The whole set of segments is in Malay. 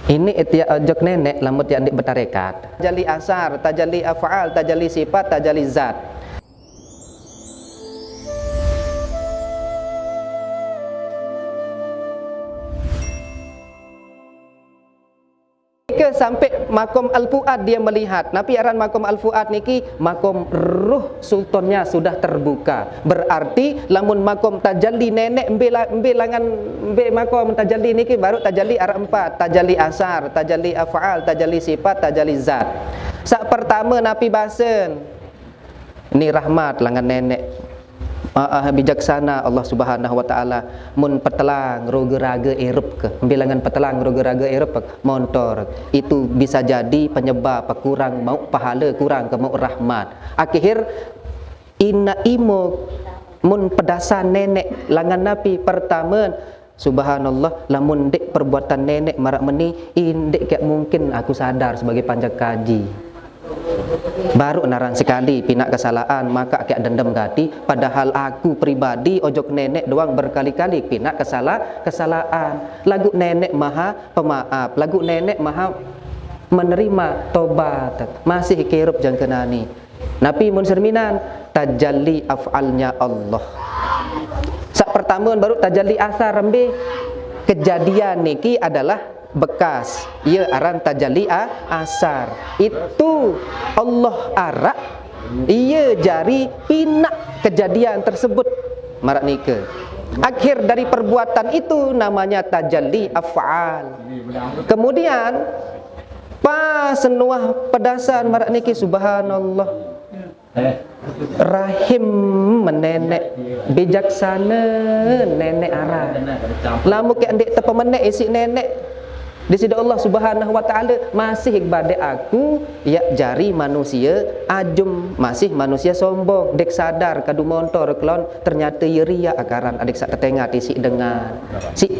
Ini etiak ojok nenek lamut yang dik bertarekat. Tajalli asar, tajalli af'al, tajalli sifat, tajalli zat. Sampai makom al-fuad dia melihat. Nabi aran makom al-fuad niki makom ruh sultannya sudah terbuka. Berarti lamun makom tajalli nenek embe langan makom tajalli niki baru tajalli arah 4, tajalli asar, tajalli af'al, tajalli sifat, tajalli zat. Sak pertama Nabi basen. Ini rahmat langan nenek. Bijaksana Allah Subhanahu wa taala mun petelang roga-raga erup ke bilangan petelang roga-raga erup montor itu bisa jadi penyebab kurang mau pahala kurang ke mau rahmat akhir inna imo mun pedasan nenek langan Nabi pertama subhanallah lamun dek perbuatan nenek marak meni indek kayak mungkin aku sadar sebagai panjang kaji baru naran sekali pinak kesalahan maka kayak dendam gati padahal aku pribadi ojok nenek doang berkali-kali pinak kesalahan lagu nenek maha pemaaf lagu nenek maha menerima tobat masih kirup jang kenani Nabi mun serminan tajalli af'alnya Allah sak pertama baru tajalli asar rembe kejadian niki adalah bekas ia aran tajalli asar itu Allah arak ia jari pinak kejadian tersebut marak nika akhir dari perbuatan itu namanya tajalli af'al kemudian pas senuah pedasan marak niki subhanallah rahim menenek bijaksana nenek arah lamu ke ndik tepemenek isi nenek di sisi Allah Subhanahu wa taala masih ibadah aku ya jari manusia ajum masih manusia sombong dek sadar kadu montor kelon ternyata ria akaran adik sak tetengat isi dengan si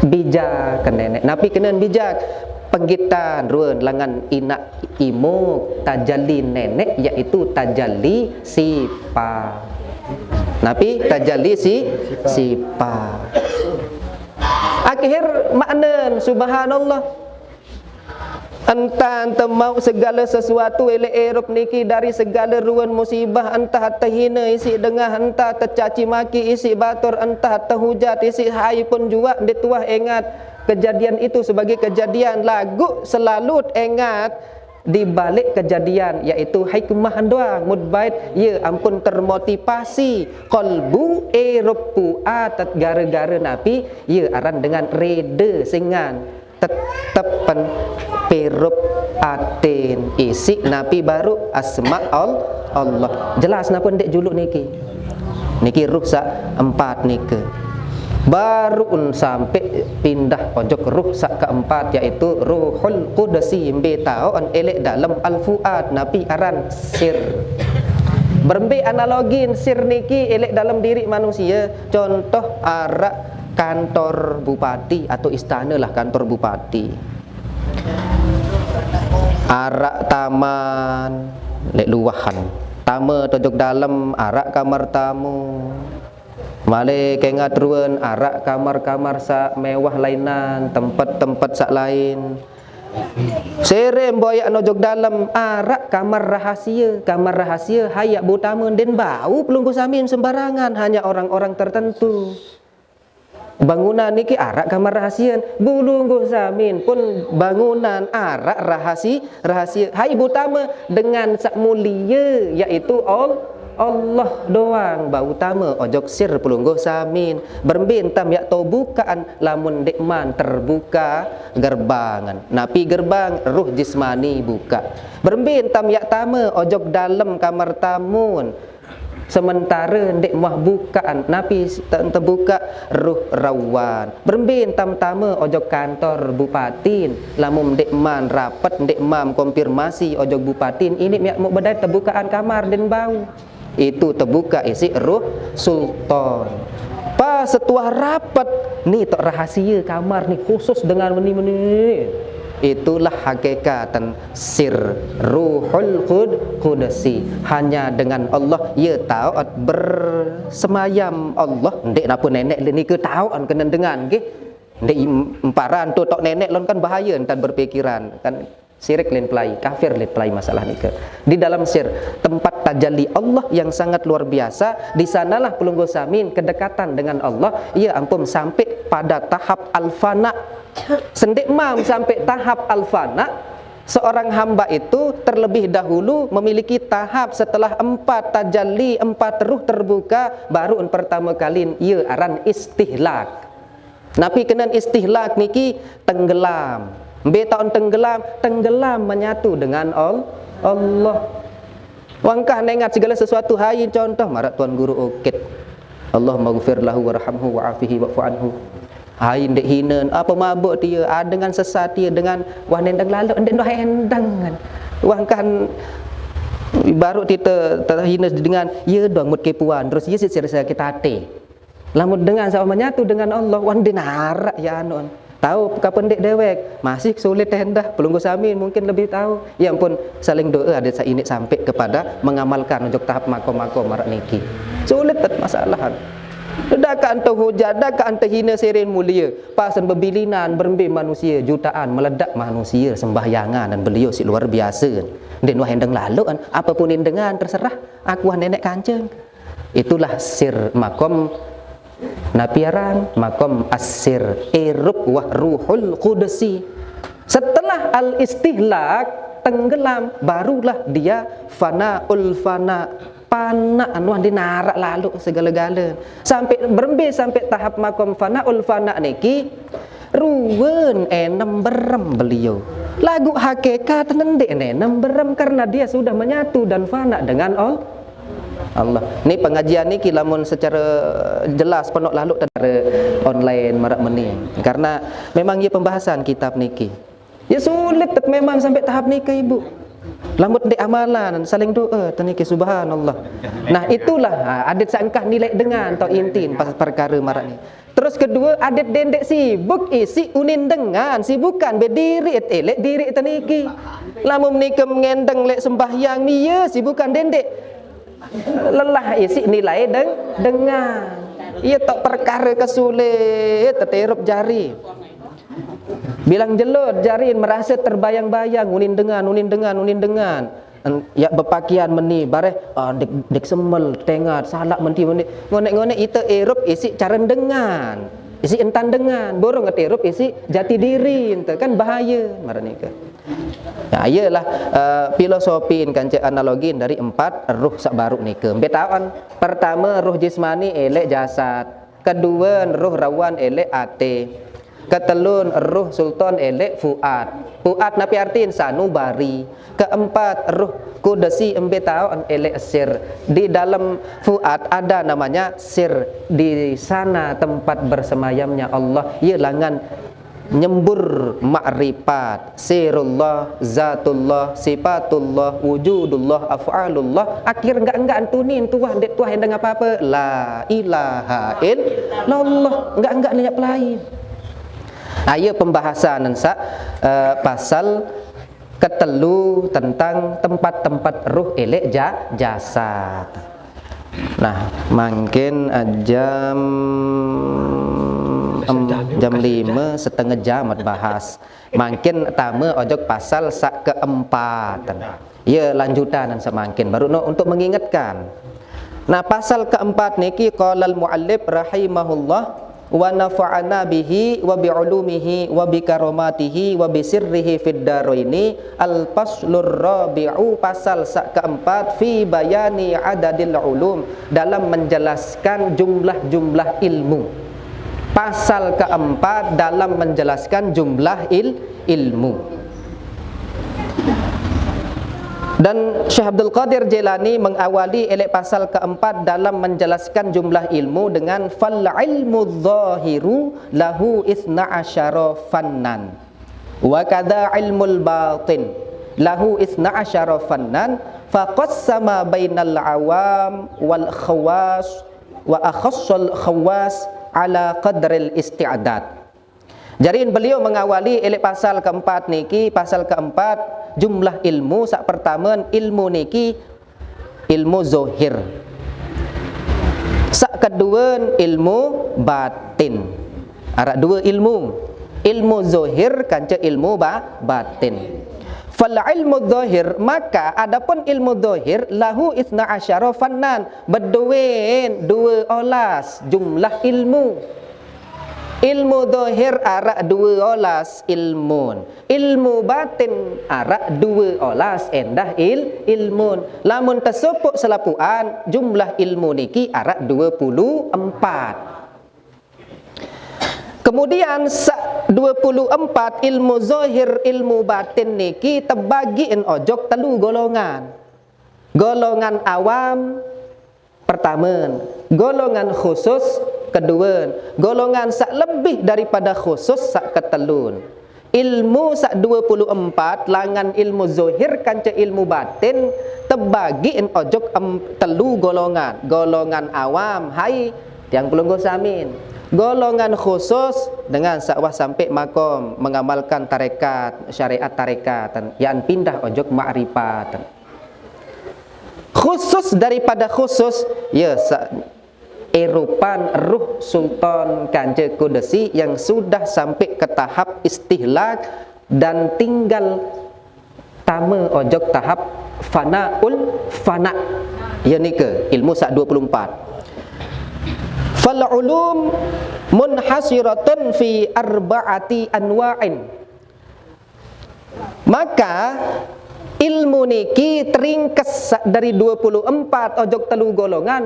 bijak ke nenek napi kenen bijak penggitan ruan langan inak imuk tajalli nenek yaitu tajalli sifat napi tajalli sifat akhir makna subhanallah entah mau segala sesuatu elek erup niki dari segala ruan musibah entah terhina isi dengah entah tercaci maki isi batur entah terhujat isi hai pun jua dituah ingat kejadian itu sebagai kejadian lagu selalu ingat di balik kejadian yaitu hikmah doang mudbait ya ampun termotivasi qalbu erupu atat gara-gara Nabi ya aran dengan reda singan tetepan perup atin isi Nabi baru asma Allah jelas napa ndek juluk niki ruhsak 4 niki baru sampai pindah pojok ruh sak keempat yaitu ruhul qudsi mbe tau an elek dalam al-fuad nabi aran sir berembe analogin sir niki elek dalam diri manusia contoh arak kantor bupati atau istana lah kantor bupati arak taman lek luahan tama tojok dalam arak kamar tamu male kengat ruan arak kamar-kamar sak mewah lainan tempat-tempat sak lain serem boyak nojok dalam arak kamar rahasia hayak butama den bau pelunggu samin sembarangan hanya orang-orang tertentu bangunan niki arak kamar rahasia bulunggu samin pun bangunan arak rahasia hai butama dengan sak mulia yaitu Allah doang bau utama ojok sir pelungguh samin berbin tam yak tau bukaan lamun dekman terbuka gerbangan napi gerbang ruh jismani buka berbin tam yak tama ojok dalam kamar tamun sementara dek mah bukaan napi terbuka ruh rawan berbin tam tama ojok kantor bupatin lamun dekman rapat dekman konfirmasi ojok bupatin ini yak mau bedai terbukaan kamar den bau itu terbuka isi ruh sultan pas setuah rapat ni tok rahasia kamar ni khusus dengan meni itulah hakikatan sir ruhul qudsi hanya dengan Allah ya tahu bersemayam Allah ndek napa nenek ni ke tahu an kena dengan nggih Ndek emparan tu tok nenek lon kan bahaya entan berpikiran kan syirik lain pelai, kafir lain pelai masalah ni ke. Di dalam sir tempat tajalli Allah yang sangat luar biasa, di sanalah pelunggu samin kedekatan dengan Allah, ya ampun sampai pada tahap al-fana. Sendik mam sampai tahap al-fana, seorang hamba itu terlebih dahulu memiliki tahap setelah 4 tajalli, 4 ruh terbuka, baru pertama kali ia aran istihlak. Nabi kenan istihlak niki tenggelam. Tahun tenggelam menyatu dengan Allah. Wangkah nengat segala sesuatu hai contoh marak tuan guru okit. Allah maghfir lahu warhamhu wa'afihi wa'fu anhu. Hai ndek hina apa mabuk dia, dengan sesat dia, dengan wah nendang lalu ndek dah endang kan. Wangkah baru kita terhina dengan ya doang mut kepuan terus ya sisa kita hati. Lamun dengan sama menyatu dengan Allah wan dinarak ya anon. Tahu kapan dek dewek masih sulit hendah pelunggu samin mungkin lebih tahu. Ya ampun saling doa ada ini sampai kepada mengamalkan untuk tahap makom-makom marak niki. Sulit masalah. Dah ka antau hujat, dah ka antau hina serin mulia. Pasan berbilinan berembe manusia jutaan meledak manusia sembahyangan dan beliau si luar biasa. Den wah hendang lalu kan apapun dengan terserah aku nenek kancing. Itulah sir makom napiaran, makom asir irub wah ruhul qudsi. Setelah al-istihlak tenggelam barulah dia fanaul fana. Fana anu dinarak lalu segala-gala sampai berembe sampai tahap makom fanaul fana niki ruwen enam berem beliau lagu hakikat nendek enam berem karena dia sudah menyatu dan fana dengan Allah. Ni pengajian niki lamun secara jelas penuh lalu dari online marak meni karena memang ia pembahasan kitab niki ya sulit memang sampai tahap niki ibu. Lamut di amalan saling doa taniki subhanallah. Nah itulah adat sangkah nilai dengan atau intin pas perkara marak ni. Terus kedua adat dendek sibuk isi unin dengan sibukan berdiri elek diri taniki. Lamun menika mengendeng lek sembahyang ni ya sibukan dendek. Lelah isi nilai dengan. Ia tak perkara kesulit teterup jari. Bilang jelot jarin merasa terbayang-bayang unin dengan ya berpakaian meni bareh dek semel tengat salak menti ngonek-ngonek ita erup isi caran dengan isi entan dengan borong erup isi jati diri ente kan bahaya marane ke. Ya iyalah filosofi kan cek analogin dari 4 ruh sak baru ni ke. Betawan pertama ruh jismani elek jasad, kedua ruh rawan elek ate. Ketelun ruh sultan elek fuad. Fuad napi artiin sanubari. Keempat ruh kudasi embe tahu elek sir. Di dalam fuad ada namanya sir. Di sana tempat bersemayamnya Allah. Ia langan nyembur makrifat, sirullah, zatullah, sifatullah, wujudullah, af'alullah. Akhir enggak antunin tuah dek tuah yang apa-apa. La ilaha illallah. Enggak banyak lain. Ayat pembahasan pasal ketelu tentang tempat-tempat ruh elek jasad. Nah, mungkin jam 5 setengah jam bahas. Mungkin tamu ojok pasal sak keempat. Ya lanjutan semakin baru untuk mengingatkan. Nah, pasal keempat niki qala al-muallif rahimahullah wa nafa'ana bihi wa bi'ulumihi wa bi karamatihi wa bi sirrihi fid daraini al-faslur rabi'u pasal keempat fi bayani adadil ulum dalam menjelaskan jumlah-jumlah ilmu. Pasal keempat dalam menjelaskan jumlah ilmu. Dan Syekh Abdul Qadir Jailani mengawali elek pasal keempat dalam menjelaskan jumlah ilmu dengan fal ilmu zahiru lahu isna asyara fannan wa kadza ilmul batin lahu isna asyara fannan faqassama bainal awam wal khawas wa akhassal khawas ala qadril isti'dad. Jadi beliau mengawali elek pasal keempat niki, pasal keempat jumlah ilmu. Sak pertama ilmu niki ilmu zohir. Sak kedua ilmu batin. Arak dua ilmu. Ilmu zahir kanca ilmu batin. Fal ilmu zahir, maka adapun ilmu zahir lahu 12 fannan, berduin 12 jumlah ilmu. Ilmu zahir arak 12 ilmun. Ilmu batin arak 12 endah ilmun. Lamun tersepuk selapuan jumlah ilmu niki arak 24. Kemudian 24 ilmu zahir ilmu batin niki terbagiin ojok telu golongan. Golongan awam pertama, golongan khusus kedua, golongan sak lebih daripada khusus sak ketelun. Ilmu sak 24 langan ilmu zahir kanca ilmu batin terbagiin ojok telu golongan. Golongan awam hai tiang pelungguh samin. Golongan khusus dengan sakwah sampai makom mengamalkan tarekat, syariat tarekat yang pindah ojok ma'rifat. Khusus daripada khusus ya erupan ruh sultan kanca Qudsi yang sudah sampai ke tahap istihlak dan tinggal tama ojok tahap fanaul fana. Ya nika ilmu sak 24. Fal ulum munhasiratun fi arba'ati anwa'in. Maka ilmu niki teringkes dari 24 ojok telu golongan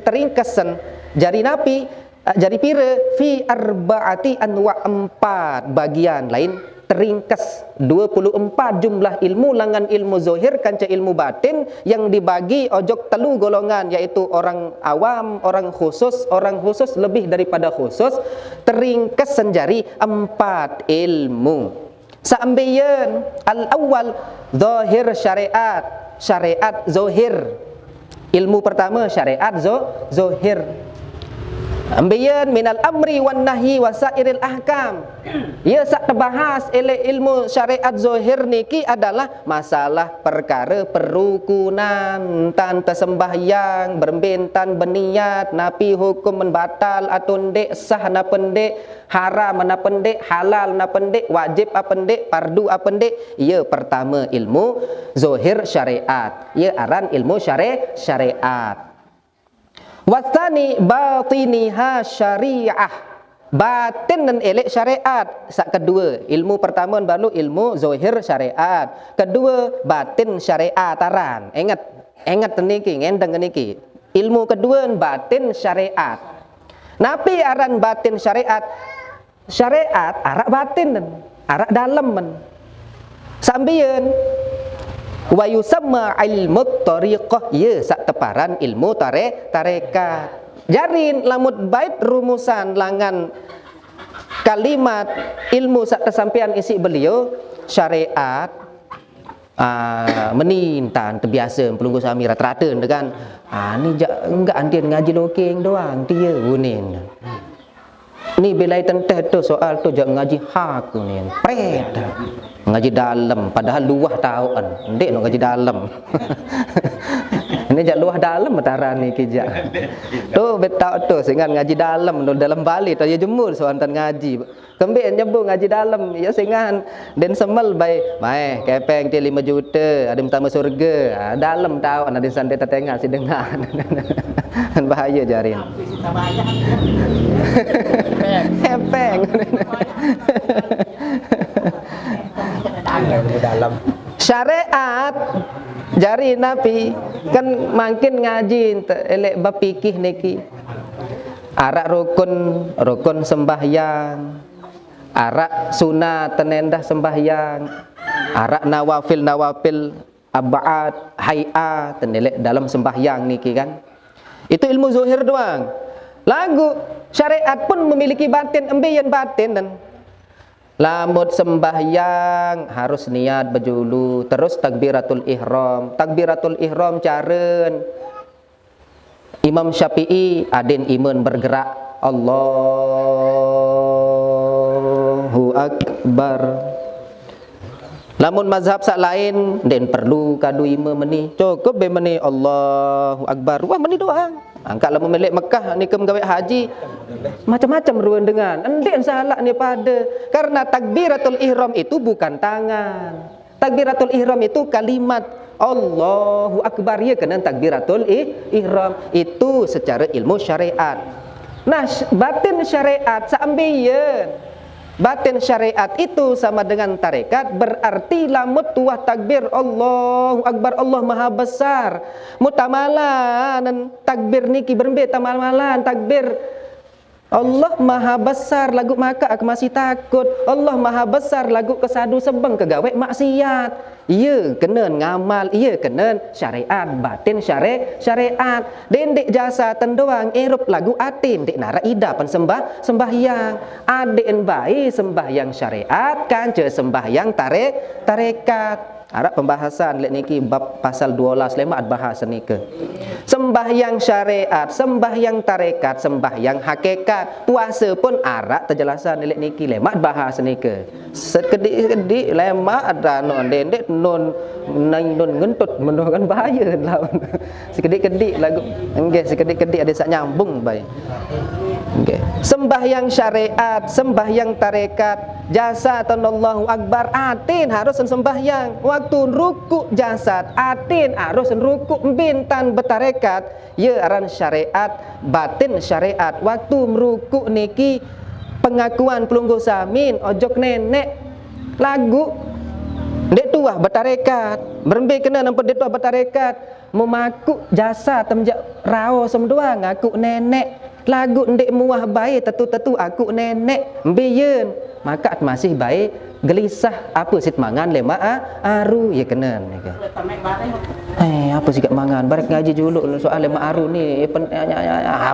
teringkesen jari napi jari pira fi arba'ati anwa' 4 bagian lain teringkes 24 jumlah ilmu langan ilmu zahir kanca ilmu batin yang dibagi ojok telu golongan, yaitu orang awam, orang khusus lebih daripada khusus, teringkes senjari 4 ilmu. Saambiyan al-awwal zahir syariat, syariat zahir. Ilmu pertama syariat zahir. Ambiyan minal amri wan nahyi wasairil ahkam. Ya sak terbahas ilmu syariat zahir niki adalah masalah perkara perukunan, tanta sembahyang, berbentan berniat, napi hukum menbatal atau ndek, sah na pendek, haram na pendek, halal na pendek, wajib apa pendek, fardu apa pendek. Ya pertama ilmu zahir syariat. Ya aran ilmu syariat. Wasani batiniha syariah, batin dan elek syariat. Sak kedua, ilmu pertama baru ilmu zahir syariat, kedua batin syariat aran. Ingat niki, ngendeng niki. Ilmu kedua batin syariat. Napi aran batin syariat? Syariat arak batin dan arak dalam men. Sambian wa yusamma ilmu tariqah, ya sak teparan ilmu tarekat. Jarin lamut bait rumusan langan kalimat ilmu sak tersampian isi beliau syariat menintan terbiasa pelunggu sami rata-rata dengan ni enggak antian ngaji lokeng doang dia unin. Ni bila tenteh tu soal tu jak ngaji hak ni pret ngaji dalam padahal luah tahuan ndek nak ngaji dalam. Ini jak luah dalam mataran ni kijak tu betau tu singan ngaji dalam balik tu ya jemur soantan ngaji kembek nyebut ngaji dalam ya singan den semel baik mai kepeng dia 5 juta ada pertama surga dalam tahu ada santai tetengah si dengar. Kan bahaya jarin. Kepeng. Dalam syariat jari nabi kan makin ngaji elek bapikih niki arak rukun sembahyang, arak sunat tenendah sembahyang, arak nawafil abad hayat tenelek dalam sembahyang niki kan. Itu ilmu zahir doang. Lagu syariat pun memiliki batin, ambiyan batin dan lamut sembahyang harus niat berjulu, terus takbiratul ihram. Takbiratul ihram caren Imam Syafi'i adin iman bergerak Allahu Akbar. Lamun mazhab sak lain den perlu kadu imam meni cukup be meni Allahu Akbar wah meni doang Angkat lamun melek Mekah ni ke gawe haji macam-macam ruan dengan. Endek salah ni pada karena takbiratul ihram itu bukan tangan. Takbiratul ihram itu kalimat Allahu Akbar, ya kena takbiratul ihram itu secara ilmu syariat. Nah, batin syariat seambian. Batin syariat itu sama dengan tarekat, berarti lamut tuah takbir Allahu Akbar, Allah Maha Besar. Mutamalan takbir niki berembe tamamalan takbir Allah Maha Besar lagu maka aku masih takut. Allah Maha Besar lagu kesadu sebeng kegawe maksiat. Ia kena ngamal, ia kena syariat, batin syariat. Dendek jasa tendoang erup lagu atin dek nara ida pan sembahyang. Aden bayi sembahyang syariat kan je sembahyang tarekat. Arab pembahasan lek niki bab pasal 12 lemak bahas niki. Sembahyang syariat, sembahyang tarekat, sembahyang hakikat. Puasa pun Arab terjelasan lek niki lemak bahas niki. Sekedik-kedik lemak ada non dendek non ngentut mendokan bahaya lah. Sekedik-kedik lagu nggih sekedik-kedik ada sak nyambung bae. Nggih. Sembahyang syariat, sembahyang tarekat, jasa Allahu Akbar, atin harus sembahyang. Waktu rukuk jasad, atin harus rukuk bintan bertarekat. Ya aran syariat, batin syariat. Waktu merukuk niki pengakuan pelunggu samin, ojok nenek lagu dek tuah bertarekat. Berembe kena nampak dek tuah bertarekat. Memaku jasa temjak rao semdua ngaku nenek. Lagu ndek muah baik tentu aku nenek mbeyen maka masih baik gelisah apa sit mangan lema aru ya kena ni ke apa sih kat mangan barek ngaji juluk soal lema aru ni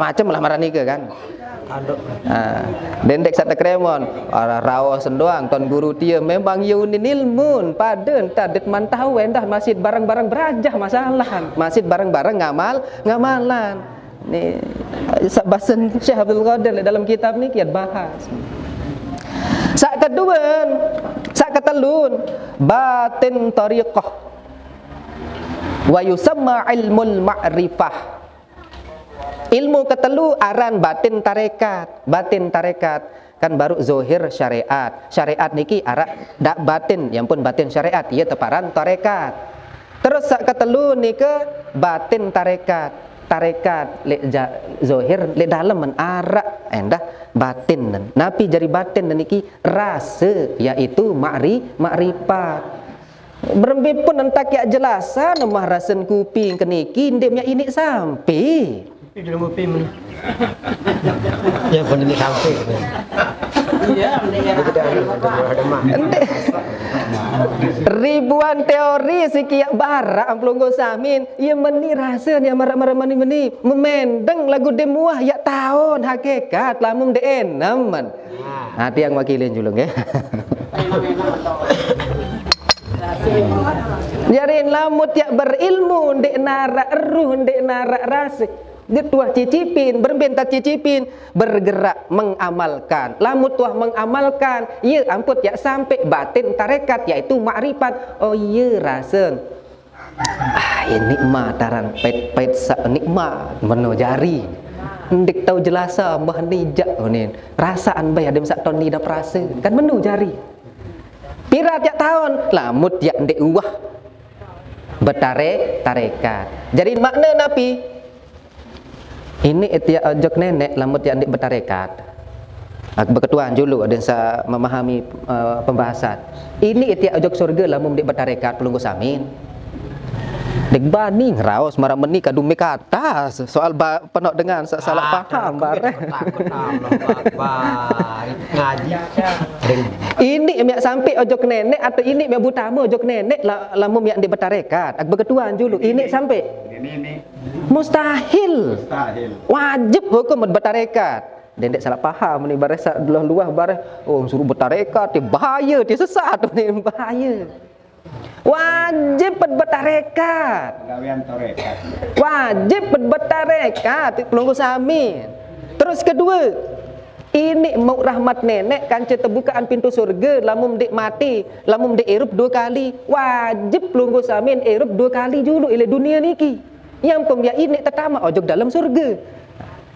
macam lah marani ke kan dendek sat kremon rawa sendoang ton guru dia memang yunin ilmun pada entah det mantau endah masjid barang-barang berajah masalah masjid barang-barang ngamalan ni sabasan Syekh Abdul Qadir dalam kitab ni kiat bahas. Sak kedua, sak ketelun batin tariqah wa yusamma ilmul ma'rifah. Ilmu ketelu aran batin tarekat. Batin tarekat kan baru zohir syariat. Syariat niki arak dak batin, yang pun batin syariat ia teparan tarekat. Terus sak ketelu nika batin tarekat. Tarekat lek zohir lek dalam men arak endah batin napi jari batin niki rasa iaitu makrifat berembe pun entak ya jelasan mah rasen kuping keniki ndek nya ini sampai di dalam kuping men ya pun ini sampai iya ribuan teori sekian barak pelunggu samin ia meni rasa ni marah-marah meni memendeng lagu demuah ya tahun hakikat lamun de enam man hati yang wakilin julung ya jarin lamut ya berilmu ndek narak ruh ndek narak rasa dia tuah cicipin, berbentak cicipin, bergerak mengamalkan. Lamut tuah mengamalkan, ya amput ya sampai batin tarekat yaitu makrifat. Oh iya rasa. Ini nikmat taran pait sak nikmat meno jari. Ndik tahu jelasa mah nijak ni. Rasaan bay ada sak ton ni dah perasa. Kan menu jari. Pirat ya tahun, lamut ya ndek uwah. Tarekat. Jadi makna napi ini etiak ojok nenek lamut yang dik bertarekat. Berketuan dulu ada yang memahami pembahasan. Ini etiak ojok surga lamun dik bertarekat pelunggu samin. Dik bani raos marah meni kadu me kata soal penok dengan salah paham bareh. Ngaji. Ini miak sampai ojok nenek atau ini miak butama ojok nenek lamun miak dik bertarekat. Berketuan dulu ini sampai Mustahil. Wajib hukum bertarekat. Dendek salah paham ni bareh luah bareh suruh bertarekat dia bahaya dia sesat ni bahaya. Wajib bertarekat. Gawean tarekat. Wajib bertarekat pelunggu samin. Terus kedua, ini mau rahmat nenek kanca terbukaan pintu surga lamun dek mati, lamun dek erup 2 kali. Wajib pelunggu samin erup 2 kali dulu ile dunia niki. Yang pembiak ini tertamak ojok dalam surga.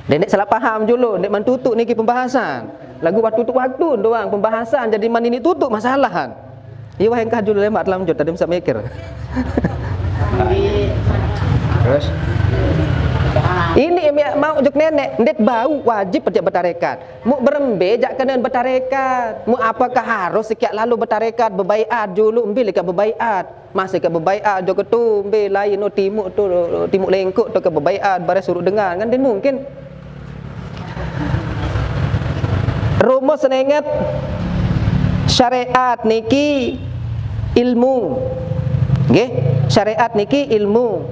Dek salah faham dulu, dek man tutup niki pembahasan. Lagu waktu tutup waktu doang pembahasan jadi man ini tutup masalahan. Iya wah engkah dulu lemak dalam jod tadi bisa mikir. Terus ini mau juk nenek, ndet bau wajib pergi bertarekat. Mu berembe jak kena bertarekat. Mu apakah harus sekian lalu bertarekat berbaiat dulu ambil ke berbaiat. Masih ke berbaiat jok tu ambil lain no timuk tu timuk lengkuk tu ke berbaiat bare suruh dengar kan dia mungkin. Rumus senengat syariat niki ilmu. Nggih, syariat niki ilmu.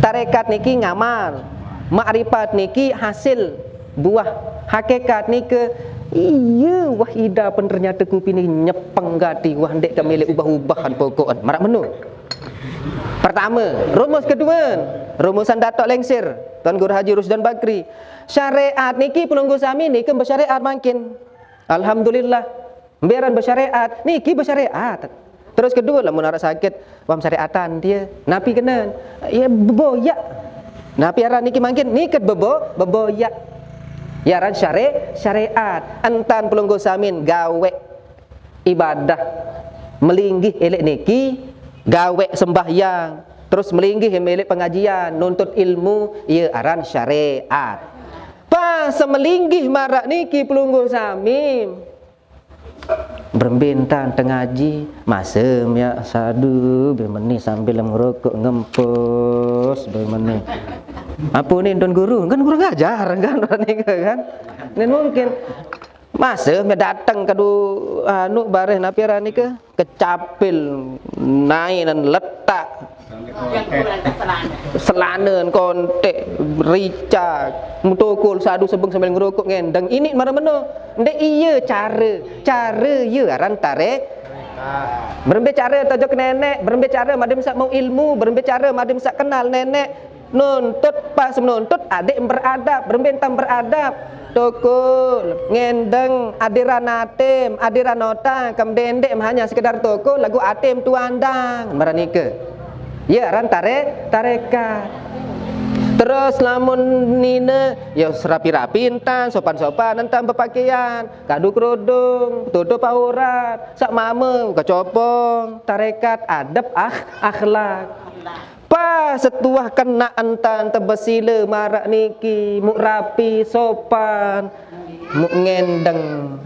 Tarekat niki ngamal. Makrifat niki hasil buah. Hakikat niki iya wah ida pun ternyata kupi ni nyepeng gati wah ndek kami ubah-ubahan pokokan. Marak menu. Pertama, rumus kedua, rumusan Datuk Lengsir, Tuan Guru Haji Rusdan Bakri. Syariat niki pelunggu sami niki bersyariat makin. Alhamdulillah. Biaran bersyariat, niki bersyariat. Terus kedua lah mun arah sakit, wam syariatan dia. Napi kena, ya beboyak. Napi arah niki makin niket beboyak. Ya ran syariat. Antan pelunggu samin gawe ibadah melinggih elek niki, gawe sembahyang, terus melinggih elek pengajian, nuntut ilmu, ya aran syariat. Pas semelinggih marak niki pelunggu samim berbintan tengaji masem ya sadu bermeni sambil ngerokok ngempus bermeni apa ni Tuan Guru kan guru ngajar kan kan ini mungkin masem ya datang kadu anu bareh napira ni ke kecapil naik dan letak selanen kontek rica mutokul sadu sebeng sambil ngerokok ngendang ini mana-mana ndek iya cara iya aran tarik berbicara tojok nenek berbicara madem sak mau ilmu berbicara madem sak kenal nenek nuntut pas menuntut adik beradab berbentang beradab tokul ngendeng adiran atem adiran nota kamdendek hanya sekedar tokul lagu atem tuandang maranika ya ran tarekat. Terus lamun nina ya serapi-rapi entan sopan-sopan entan berpakaian kadu kerudung tutup aurat sak mama kecopong tarekat adab akhlak pas setuah kena entan tebesile marak niki muk rapi sopan muk ngendeng.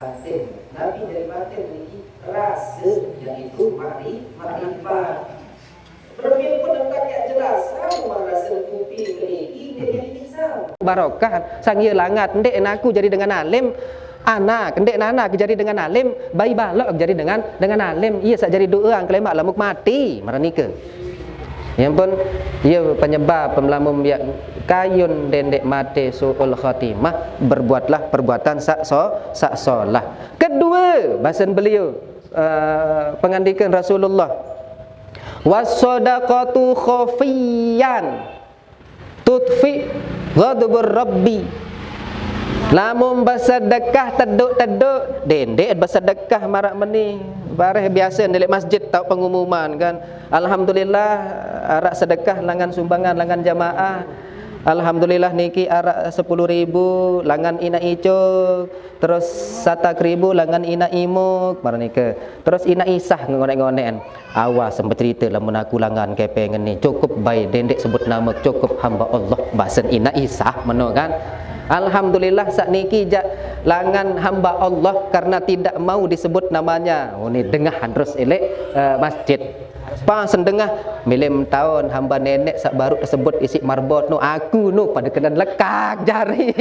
Batin, Nabi dari batin ini rasa yaitu makrifat. Berbeda pun tentang yang jelas, kamu merasa kupi ini dia bisa. Barokah, sang ia langat, ndek aku jadi dengan alim, anak, ndek anak jadi dengan alim, bayi balok jadi dengan alim, ia sak jadi doa kelemak lamuk mati, maranika. Yang pun ia penyebab pemelamun biak kayun dendek mati suul khatimah berbuatlah perbuatan sak solah. Kedua bahasan beliau pengandikan Rasulullah was-shadaqatu khafiyan tutfi ghadabur rabbi. Lamun bersedekah teduk dendek bersedekah marak meni bareh biasa delik masjid tahu pengumuman kan alhamdulillah arak sedekah langan sumbangan langan jamaah Alhamdulillah niki arak 10.000 langan ina icuk, terus 1.000 langan ina imuk marnika. Terus ina isah ngonek-ngonekan. Awas sempat cerita lamun aku langan kepengen ni cukup baik dendek sebut nama cukup hamba Allah bahasan ina isah meno kan. Alhamdulillah saat niki jak langan hamba Allah karena tidak mau disebut namanya. Oh ni dengahan terus elek masjid. Pas sendengah milim tahun hamba nenek sak baru tersebut isi marbot no aku no pada kena lekak jari.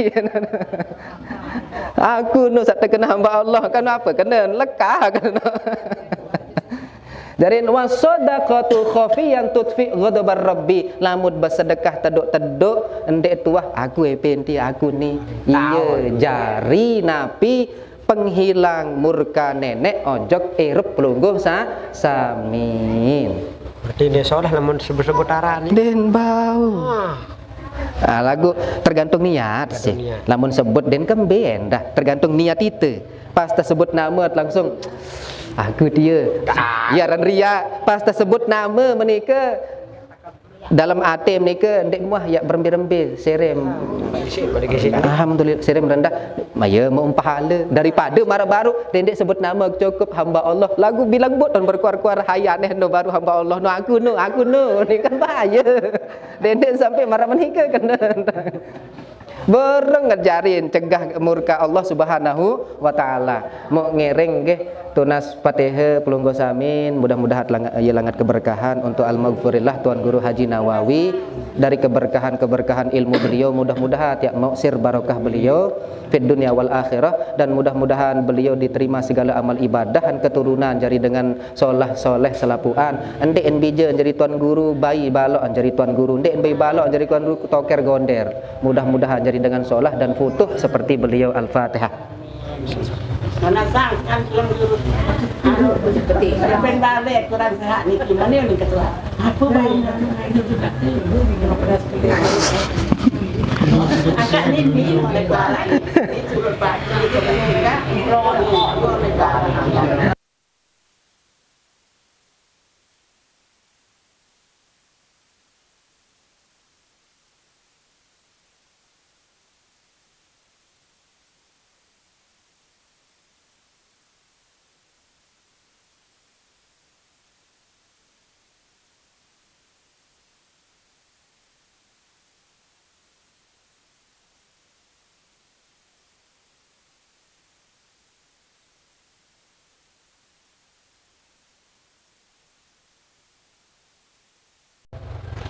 Aku no sak terkena hamba Allah kan apa kena lekak kan. Dari wasadaqatu khafiyan tutfi ghadabar rabbi, lamud bersedekah teduk-teduk endek tuah aku penti aku ni iya jari napi penghilang murka nenek ojok erup pelungguh samin. Berarti dia soleh namun sebut-sebut arah ni. Den bau. Lagu tergantung niat sih. Lamun sebut den kemben dah tergantung niat itu. Pas tersebut nama langsung aku dia. Ya ran ria pas tersebut nama menika dalam hati menika ndek muah ya berembil-rembil serem. Alhamdulillah serem rendah. Maya mau pahala daripada marah baru dendek sebut nama cukup hamba Allah. Lagu bilang buat dan berkuar-kuar hayat no baru hamba Allah no aku no ni kan bahaya. Dendek sampai marah menika kena. Bereng ngejarin cegah murka Allah Subhanahu wa taala. Mau ngereng nggih tunas Fatihah pelungguh samin mudah-mudahan langat keberkahan untuk al-maghfurillah Tuan Guru Haji Nawawi dari keberkahan ilmu beliau mudah-mudahan ya mausir barokah beliau fid dunya wal akhirah dan mudah-mudahan beliau diterima segala amal ibadah dan keturunan jadi dengan soleh selapuan endek enbija jadi Tuan Guru bayi balok jadi Tuan Guru endek bayi balok jadi Tuan Guru toker gonder mudah-mudahan jadi dengan solah dan futuh seperti beliau. Al-Fatihah. Mana sang kan Tuan Guru anu seperti pen balik kurang sehat ni gimana ni ketua apa bayi agak ni oleh kuala ni turut pak itu kan pro negara.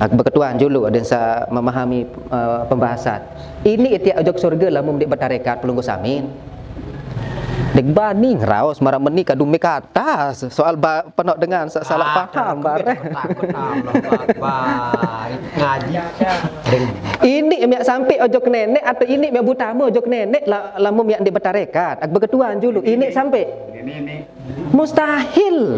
Berketuan dulu ada sa memahami pembahasan. Ini tiap ojok surga lamun dik bertarekat pelungguh samin. Dik bani ngeraos marah meni kadu me kata soal penok dengan salah paham bare. Ngaji. Ini miak sampai ojok nenek atau ini miak butama ojok nenek lamun miak dik bertarekat. Berketuan dulu ini sampai. Ini. Mustahil.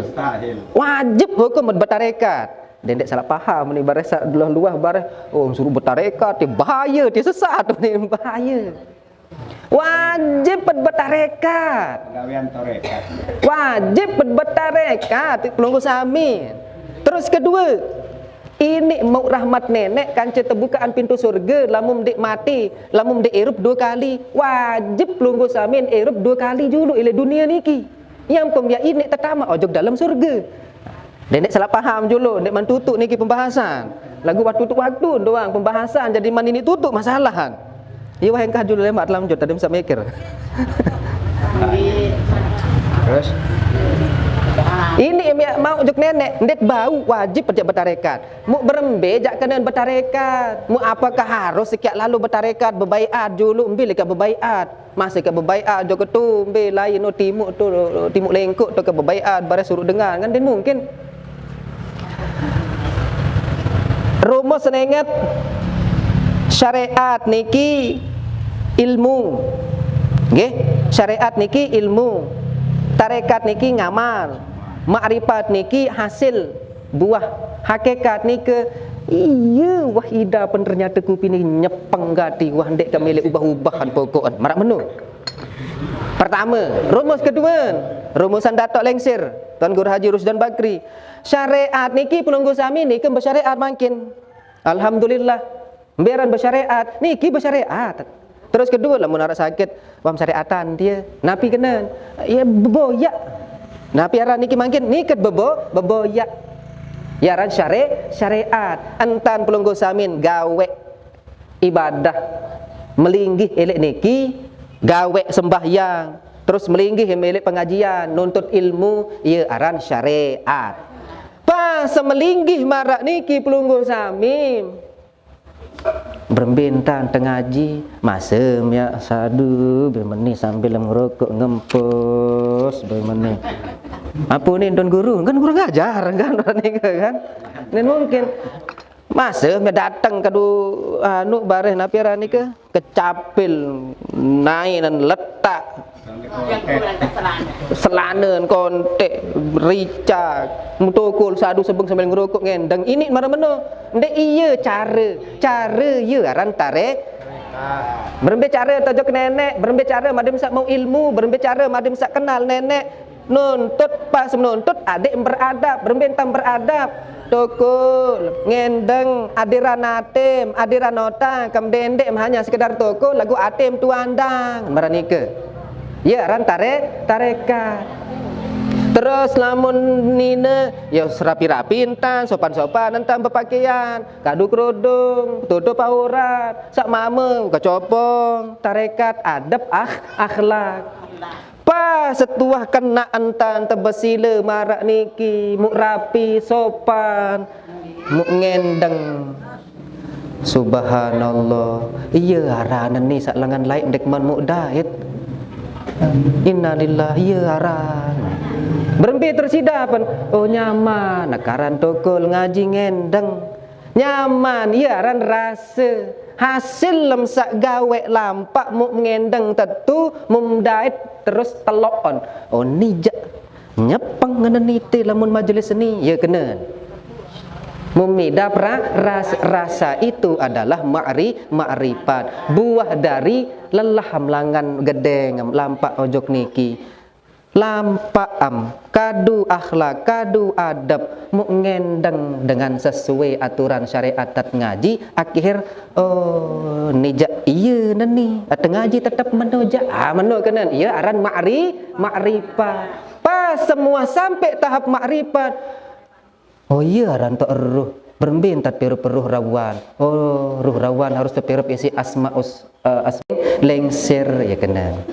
Wajib hukum bertarekat. Dendek salah paham ni baris luah baris suruh bertarekat dia bahaya dia sesat ni bahaya. Wajib bertarekat. Penggawean tarekat. Wajib bertarekat pelungguh samin. Terus kedua, ini mau rahmat nenek kanca terbukaan pintu surga lamun dik mati, lamun dik erup 2 kali. Wajib pelungguh samin erup 2 kali dulu ile dunia niki. Yang pembiak ini tertamak ojok dalam surga. Dendek salah paham dulu, dendek man tutup niki pembahasan. Lagu waktu doang pembahasan jadi man ini tutup masalahan. Iya wah engkah dulu lemak dalam jod tadi bisa mikir. Terus ini mau juk nenek, ndek bau wajib pergi bertarekat. Mu berembe jak kena bertarekat. Mu apakah harus sekian lalu bertarekat berbaiat dulu ambil ke berbaiat. Masa ke berbaiat jok tu ambil lain no timuk tu timuk lengkuk tu ke berbaiat bare suruh dengar kan dia mungkin. Rumus senengat syariat niki ilmu. Nggih, syariat niki ilmu. Tarekat niki ngamal. Makrifat niki hasil buah. Hakikat niki iya wah ida pun ternyata kupi ni nyepeng gati wah ndek kamilik ubah-ubahan pokokan. Marak menu. Pertama, rumus kedua, rumusan Datuk Lengsir, Tuan Guru Haji Rusdan Bakri. Syariat niki pelungguh sami niki bersyariat makin. Alhamdulillah. Biaran bersyariat, niki bersyariat. Terus kedua lamun arak sakit, wam syariatan dia. Napi kena, ya beboyak. Napi aran niki mangkin niket beboyak. Ya aran syariat. Entan pelunggu samin gawe ibadah melinggih elek niki, gawe sembahyang, terus melinggih elek pengajian, nuntut ilmu, ya aran syariat. Pas semelinggih marak niki pelunggu samim berbintan tengaji masem ya sadu bermeni sambil ngerokok ngempus bermeni apa nih don guru kan guru ngajar kan kan nen mungkin masem ya datang kadu anu bareh napi rani ke kecapil naik dan letak selanen kontek rica mutokul sadu sebeng sambil ngerokok ngendang ini mana ndek iya cara iya aran tarik berbicara tojok nenek berbicara madem sak mau ilmu berbicara madem sak kenal nenek nuntut pas menuntut adik beradab berbentang beradab tokul ngendeng adiran atem adiran nota kamdendek hanya sekedar toko lagu atem tuandang meranike ya aran tarekat. Terus lamun nina ya serapi-rapi entan sopan-sopan entan berpakaian kadu kerudung tutup aurat sak mama kecopong tarekat adab akhlak pas setuah kena entan tebesile marak niki muk rapi sopan muk ngendeng subhanallah iya aranan ni sak langan lain dek man muk dait innalillahi ya aran berempi tersidapan oh nyaman nakaran tokol ngaji ngendeng nyaman ya ran rasa hasil lemsak gawe lampak mu ngendeng tetu mumdait terus telokon oh nijak nyepeng ngenenite lamun majelis seni ya kena memidap rasa itu adalah ma'rifat buah dari lelah hamlangan gedeng lampak ojok niki lampam kadu akhlak kadu adab mengendeng dengan sesuai aturan syariat tat ngaji akhir oh nijak iya nani at ngaji tetap menoja meno kenan iya aran ma'rifat pas semua sampai tahap ma'rifat oh iya aran tok ruh berembin tapi peruh rawan oh ruh rawan harus tepirup isi asmaus lengser ya kenan.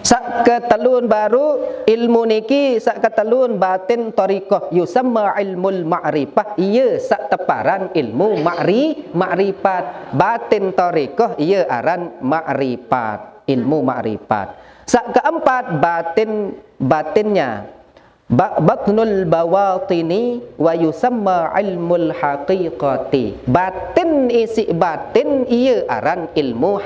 Sak ketelun baru ilmu niki sak ketelun batin tariqah yusamma ilmul ma'rifah iya sak teparan ilmu ma'rifat batin tariqah iya aran ma'rifat ilmu ma'rifat. Sak keempat batinnya batnul bawatini wa yusamma ilmul haqiqati batin isi batin iya aran ilmu